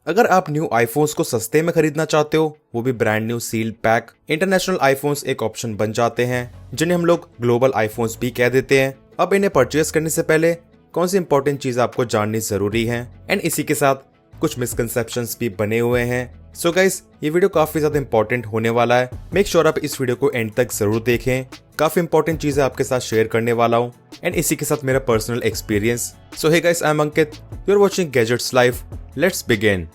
अगर आप new iPhones को सस्ते में खरीदना चाहते हो, वो भी brand new seal pack, international iPhones एक ऑप्शन बन जाते हैं, जिन्हें हम लोग ग्लोबल आईफोन्स भी कह देते हैं। अब इन्हें परचेस करने से पहले कौन सी इंपॉर्टेंट चीज आपको जाननी जरूरी है, एंड इसी के साथ कुछ मिसकंसेप्शंस भी बने हुए हैं। सो गाइस, ये वीडियो काफी ज्यादा इंपॉर्टेंट होने वाला है। मेक श्योर आप इस वीडियो को एंड तक जरूर देखें। काफी इंपॉर्टेंट चीजें आपके साथ शेयर करने वाला हूँ, एंड इसी के साथ मेरा personal experience. So hey guys, I am Ankit, you are watching Gadgets Live. Let's begin.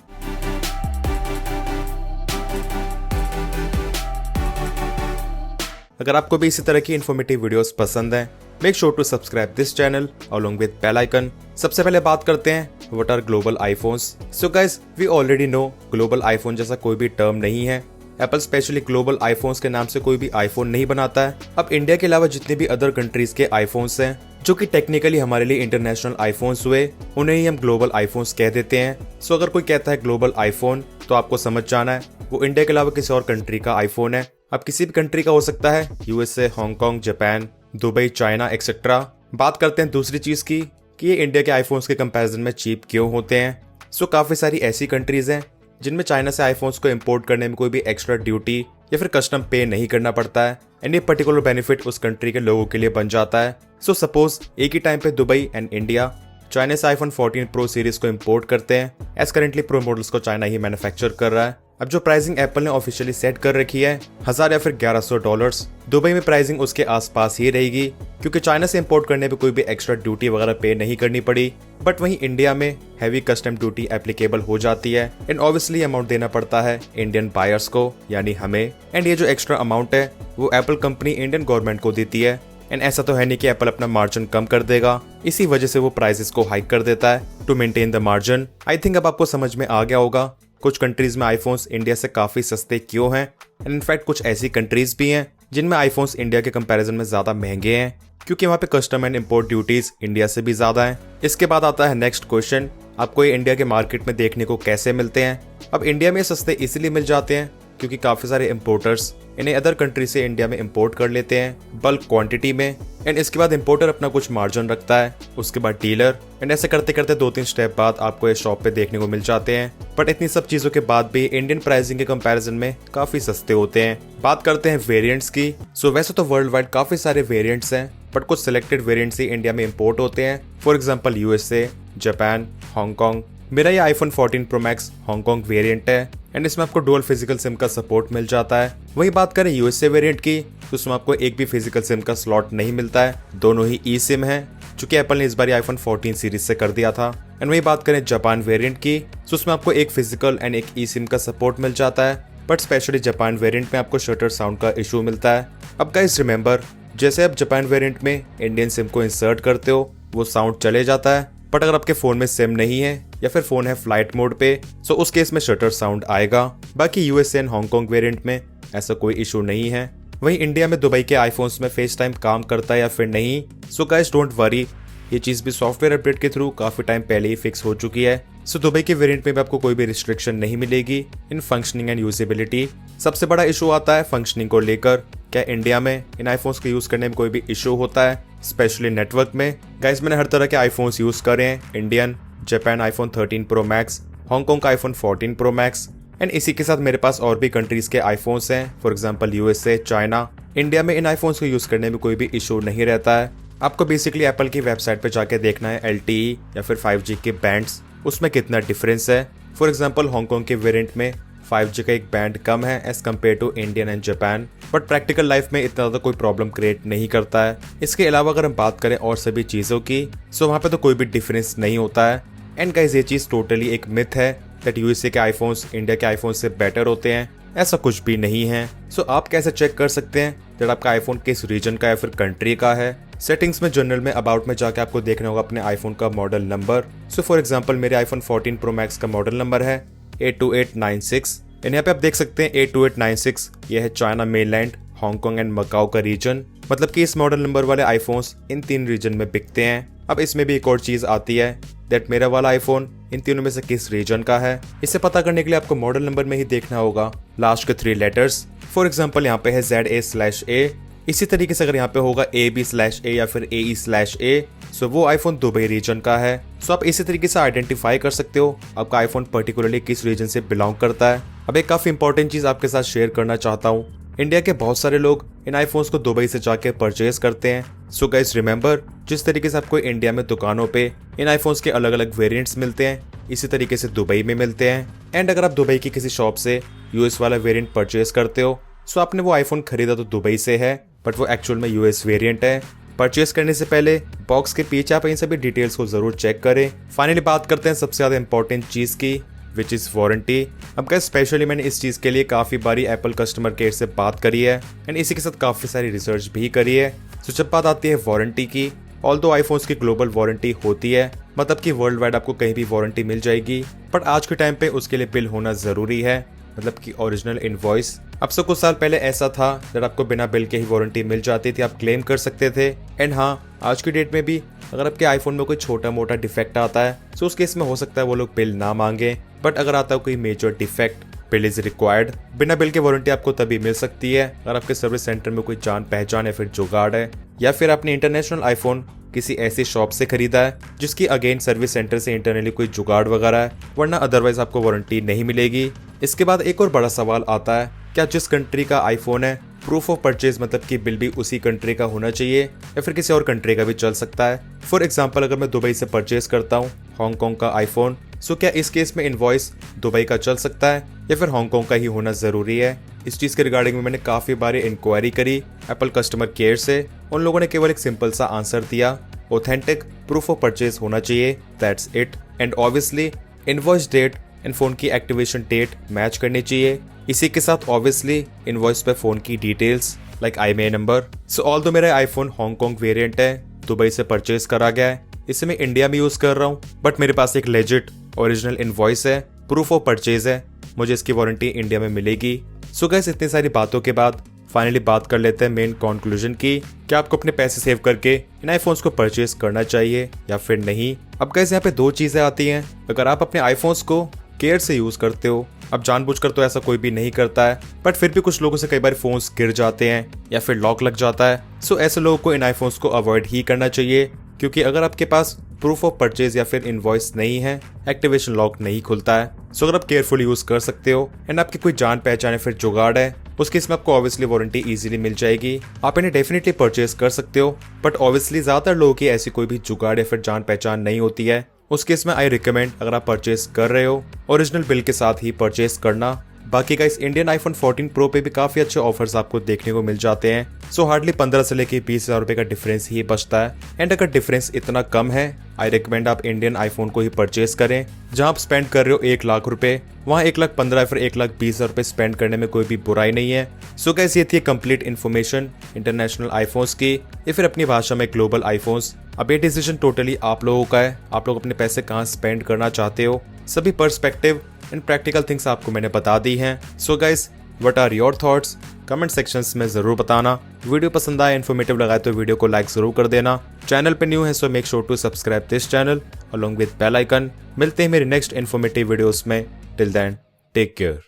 अगर आपको भी इसी तरह की इन्फॉर्मेटिव वीडियोस पसंद हैं, make sure to subscribe this channel along with bell icon. सबसे पहले बात करते हैं what are global iPhones. So guys, we already know global iPhone जैसा कोई भी टर्म नहीं है। एप्पल स्पेशली ग्लोबल आईफोन्स के नाम से कोई भी आईफोन नहीं बनाता है। अब इंडिया के अलावा जितने भी अदर कंट्रीज के आईफोन्स हैं, जो कि टेक्निकली हमारे लिए इंटरनेशनल आईफोन्स हुए, उन्हें ही हम ग्लोबल आईफोन्स कह देते हैं। सो अगर कोई कहता है ग्लोबल आईफोन, तो आपको समझ जाना है वो इंडिया के अलावा किसी और कंट्री का आईफोन है। अब किसी भी कंट्री का हो सकता है, USA, Hong Kong, Japan, Dubai, China etcetera. बात करते हैं दूसरी चीज की कि ये इंडिया के आईफोन्स के कंपैरिजन में चीप क्यों होते हैं। सो काफी सारी ऐसी कंट्रीज हैं जिनमें चाइना से आईफोन्स को इंपोर्ट करने में कोई भी एक्स्ट्रा ड्यूटी या फिर कस्टम पे नहीं करना पड़ता है, एंड ये पर्टिकुलर बेनिफिट उस कंट्री के लोगों के लिए बन जाता है। सो सपोज एक ही टाइम पे दुबई एंड इंडिया चाइना से आईफोन 14 प्रो सीरीज को इंपोर्ट करते हैं, एज करेंटली प्रो मॉडल्स को चाइना ही मैन्युफैक्चर कर रहा है। अब जो प्राइसिंग एप्पल ने ऑफिशियली सेट कर रखी है, 1000 या फिर $1100, दुबई में प्राइसिंग उसके आसपास ही रहेगी, क्योंकि चाइना से इंपोर्ट करने पे कोई भी एक्स्ट्रा ड्यूटी वगैरह पे नहीं करनी पड़ी। बट वहीं इंडिया में हैवी कस्टम ड्यूटी एप्लीकेबल हो जाती है, एंड ऑब्वियसली अमाउंट देना पड़ता है इंडियन बायर्स को, यानी हमें। एंड ये जो एक्स्ट्रा अमाउंट है वो एप्पल कंपनी इंडियन गवर्नमेंट को देती है। एंड ऐसा तो है नहीं कि एप्पल अपना मार्जिन कम कर देगा, इसी वजह से वो प्राइसेस को हाइक कर देता है to maintain the margin. I think अब आपको समझ में आ गया होगा कुछ कंट्रीज में आईफोन्स इंडिया से काफी सस्ते क्यों हैं, एंड इनफैक्ट कुछ ऐसी कंट्रीज भी हैं जिनमें आईफोन्स इंडिया के कंपैरिजन में ज्यादा महंगे हैं, क्योंकि वहाँ पे custom and import duties India से भी ज्यादा हैं। इसके बाद आता है नेक्स्ट क्वेश्चन, आपको ये इंडिया के मार्केट में देखने को कैसे मिलते हैं। अब इंडिया में सस्ते इसलिए मिल जाते हैं क्योंकि काफी सारे इंपोर्टर्स इन्हें अदर कंट्री से इंडिया में इंपोर्ट कर लेते हैं बल्क क्वांटिटी में, एंड इसके बाद इंपोर्टर अपना कुछ मार्जिन रखता है, उसके बाद डीलर, एंड ऐसे करते करते 2-3 स्टेप बाद आपको ये शॉप पे देखने को मिल जाते हैं। बट इतनी सब चीजों के बाद भी इंडियन प्राइसिंग के कंपैरिजन में काफी सस्ते होते हैं। बात करते हैं वेरिएंट्स की। सो वैसे तो वर्ल्ड वाइड काफी सारे वेरिएंट्स हैं, बट कुछ सिलेक्टेड वेरिएंट्स ही इंडिया में इंपोर्ट होते हैं। For example USA, Japan, Hong Kong. मेरा ये iPhone 14 pro max Hong Kong variant है, एंड इसमें आपको डुअल फिजिकल सिम का सपोर्ट मिल जाता है। वही बात करें यूएसए वेरिएंट की, तो उसमें आपको एक भी फिजिकल सिम का स्लॉट नहीं मिलता है, दोनों ही ई सिम है, चूंकि एप्पल ने इस बार आईफोन 14 सीरीज से कर दिया था। एंड वही बात करें जापान वेरिएंट की, तो उसमें आपको एक फिजिकल एंड एक ई सिम का सपोर्ट मिल जाता है, बट स्पेशली जापान वेरिएंट में आपको शटर साउंड का इशू मिलता है। अब गाइस रिमेंबर, जैसे आप जापान वेरिएंट में इंडियन सिम को इंसर्ट करते हो, वो साउंड चले जाता है, बट अगर आपके फोन में सिम नहीं है या फिर फोन है फ्लाइट मोड पे, तो उस केस में शटर साउंड आएगा। बाकी यूएसए एंड हांगकांग वेरिएंट में ऐसा कोई इशू नहीं है। वहीं इंडिया में दुबई के आईफोन्स में फेस टाइम काम करता है या फिर नहीं, सो गाइस डोंट वरी, ये चीज भी सॉफ्टवेयर अपडेट के थ्रू काफी टाइम पहले ही फिक्स हो चुकी है। सो दुबई के वेरिएंट में भी आपको कोई भी रिस्ट्रिक्शन नहीं मिलेगी इन फंक्शनिंग एंड यूजेबिलिटी। सबसे बड़ा इशू आता है फंक्शनिंग को लेकर। क्या इंडिया में इन आईफोन्स को यूज करने में कोई भी इशू होता है, स्पेशली नेटवर्क में? गाइस, मैंने हर तरह के आईफोन्स यूज करे हैं, Indian, Japan iPhone 13 pro max, Hong Kong का आईफोन 14 प्रो मैक्स, एंड इसी के साथ मेरे पास और भी कंट्रीज के आईफोन्स हैं, for example USA, China. India में इन आईफोन्स को यूज करने में कोई भी इशू नहीं रहता है। आपको बेसिकली एप्पल की वेबसाइट पे जाके देखना है LTE या फिर 5G के बैंड्स, उसमें कितना डिफरेंस है। फॉर एग्जांपल हांगकांग के वेरिएंट में 5G का एक बैंड कम है as compare to Indian and Japan, but practical life में इतना ज़्यादा कोई प्रॉब्लम क्रिएट नहीं करता है। इसके अलावा अगर हम बात करें और सभी चीज़ों की, सो वहाँ पे तो कोई भी डिफरेंस नहीं होता है। एंड गाइस, ये चीज़ टोटली एक मिथ है दैट यूएसए के आईफोन्स इंडिया के आईफोन से बेटर होते हैं, ऐसा कुछ भी नहीं है। सो आप कैसे चेक कर सकते हैं दैट आपका आईफोन किस रीजन का या फिर कंट्री का है? सेटिंग्स में, जनरल में, अबाउट में जाके आपको देखना होगा अपने आईफोन का model number. So for example मेरे आईफोन 14 प्रो मैक्स का मॉडल नंबर है 82896, एंड यहाँ पे आप देख सकते हैं 82896 ये है China mainland, Hong Kong and Macao का रीजन। मतलब कि इस मॉडल नंबर वाले आईफोन्स इन 3 रीजन में बिकते हैं। अब इसमें भी एक और चीज आती है दैट मेरा वाला आईफोन इन तीनों में से किस रीजन का है। इसे पता करने के लिए आपको मॉडल नंबर में ही देखना होगा लास्ट के 3 लेटर्स। फॉर एग्जांपल यहाँ पे है ZA/A, इसी तरीके से अगर यहाँ पे होगा AB/A या फिर AE/A, सो वो आईफोन दुबई रीजन का है। सो आप इसी तरीके से आइडेंटिफाई कर सकते हो आपका आईफोन पर्टिकुलरली किस रीजन से बिलोंग करता है। अब एक काफी इंपॉर्टेंट चीज आपके साथ शेयर करना चाहता हूँ। इंडिया के बहुत सारे लोग इन आईफोन्स को दुबई से जाके परचेज करते हैं। सो गाइस रिमेंबर, जिस तरीके से आपको इंडिया में दुकानों पे इन आईफोन्स के अलग अलग वेरिएंट्स मिलते हैं, इसी तरीके से दुबई में मिलते हैं। एंड अगर आप दुबई की किसी शॉप से यूएस वाला वेरिएंट परचेज करते हो, सो आपने वो आईफोन खरीदा तो दुबई से है, बट वो एक्चुअल में यूएस वेरिएंट है। परचेज करने से पहले बॉक्स के पीछे आप इन सभी डिटेल्स को जरूर चेक करें। फाइनली बात करते हैं सबसे ज्यादा इंपॉर्टेंट चीज की, विच इज वारंटी। अब क्या स्पेशली मैंने इस चीज के लिए काफी बारी एप्पल कस्टमर केयर से बात करी है एंड इसी के साथ काफी सारी रिसर्च भी करी है। तो जब बात आती है वारंटी की, ऑल्दो आईफोन्स की ग्लोबल वारंटी होती है, मतलब कि वर्ल्ड वाइड आपको कहीं भी वारंटी मिल जाएगी, बट आज के टाइम पे उसके लिए बिल होना जरूरी है, मतलब कि ओरिजिनल इनवॉइस। अब से कुछ साल पहले ऐसा था जब आपको बिना बिल के ही वारंटी मिल जाती थी, आप क्लेम कर सकते थे। एंड हाँ, आज की डेट में भी अगर आपके आईफोन में कोई छोटा मोटा डिफेक्ट आता है तो उस केस में हो सकता है वो लोग बिल ना मांगे, बट अगर आता है कोई major defect, bill is required. बिना बिल के वारंटी आपको तभी मिल सकती है अगर आपके सर्विस सेंटर में कोई जान पहचान या फिर जुगाड़ है, या फिर आपने इंटरनेशनल आईफोन किसी ऐसी शॉप से खरीदा है जिसकी अगेन सर्विस सेंटर से इंटरनली कोई जुगाड़ वगैरह है, वरना अदरवाइज आपको वारंटी नहीं मिलेगी। इसके बाद एक और बड़ा सवाल आता है, क्या जिस कंट्री का आईफोन है प्रूफ ऑफ परचेज मतलब कि बिल भी उसी कंट्री का होना चाहिए या फिर किसी और कंट्री का भी चल सकता है। फॉर एग्जाम्पल, अगर मैं दुबई से परचेज करता हूँ हांगकांग का आईफोन, सो क्या इस केस में इनवॉइस दुबई का चल सकता है या फिर हांगकांग का ही होना जरूरी है? इस चीज के रिगार्डिंग में मैंने काफी बार इंक्वायरी करी एप्पल कस्टमर केयर से। उन लोगों ने केवल एक सिंपल सा आंसर दिया, ऑथेंटिक प्रूफ ऑफ परचेज होना चाहिए, that's it. And obviously invoice date and phone की एक्टिवेशन डेट मैच करनी चाहिए। इसी के साथ ऑब्वियसली इनवॉइस पे फोन की details like IMEI number. So although मेरा आईफोन हांगकांग वेरिएंट है, दुबई से परचेज करा गया है, इसे मैं इंडिया में यूज कर रहा हूँ, बट मेरे पास एक लेजिट ओरिजिनल इनवॉइस है, प्रूफ ऑफ परचेज है, मुझे इसकी वारंटी इंडिया में मिलेगी। सो गाइस, इतनी सारी बातों के बाद फाइनली बात कर लेते हैं मेन कंक्लूजन की, क्या आपको अपने पैसे सेव करके इन आईफोन्स को परचेज करना चाहिए या फिर नहीं। अब गाइस, यहाँ पे दो चीजें आती हैं। अगर आप अपने आईफोन्स को केयर से यूज करते हो, अब जानबूझकर तो ऐसा कोई भी नहीं करता है, बट फिर भी कुछ लोगों से कई बार फोन्स गिर जाते हैं या फिर लॉक लग जाता है। सो ऐसे लोगों को इन आईफोन्स को अवॉइड ही करना चाहिए, क्योंकि अगर आपके पास प्रूफ ऑफ परचेज या फिर इनवॉइस नहीं है, एक्टिवेशन लॉक नहीं खुलता है। सो अगर आप केयरफुल यूज कर सकते हो एंड आपकी कोई जान पहचान या फिर जुगाड़ है, उस केस में आपको ऑब्वियसली वारंटी इजीली मिल जाएगी, आप इन्हें डेफिनेटली परचेज कर सकते हो। बट ऑब्वियसली ज्यादातर लोगों की ऐसी कोई भी जुगाड़ या फिर जान पहचान नहीं होती है, उस केस में आई रिकमेंड अगर आप परचेज कर रहे हो ओरिजिनल बिल के साथ ही परचेज करना। बाकी का इस इंडियन आईफोन 14 प्रो पे भी काफी अच्छे ऑफर्स आपको देखने को मिल जाते हैं। सो हार्डली 15 से लेके 20,000 रुपए का डिफरेंस ही बचता है। एंड अगर डिफरेंस इतना कम है, आई रिकमेंड आप इंडियन आईफोन को ही परचेज करें। जहां आप स्पेंड कर रहे हो 1 लाख रुपए, वहां 1,15,000 या फिर 1,20,000 रुपए स्पेंड करने में कोई भी बुराई नहीं है। सो गाइस, ये थी कंप्लीट इन्फॉर्मेशन इंटरनेशनल आईफोन्स की या फिर अपनी भाषा में ग्लोबल आईफोन्स। अब ये डिसीजन टोटली आप लोगों का है, आप लोग अपने पैसे कहाँ स्पेंड करना चाहते हो। सभी पर्सपेक्टिव एंड प्रैक्टिकल थिंग्स आपको मैंने बता दी हैं। So guys, what are your thoughts? Comment sections में जरूर बताना। वीडियो पसंद आए, इन्फॉर्मेटिव लगाए तो वीडियो को लाइक जरूर कर देना। चैनल पे न्यू है so make sure to subscribe this channel along with bell icon. मिलते हैं मेरे नेक्स्ट इन्फॉर्मेटिव वीडियोस में। Till then, take care.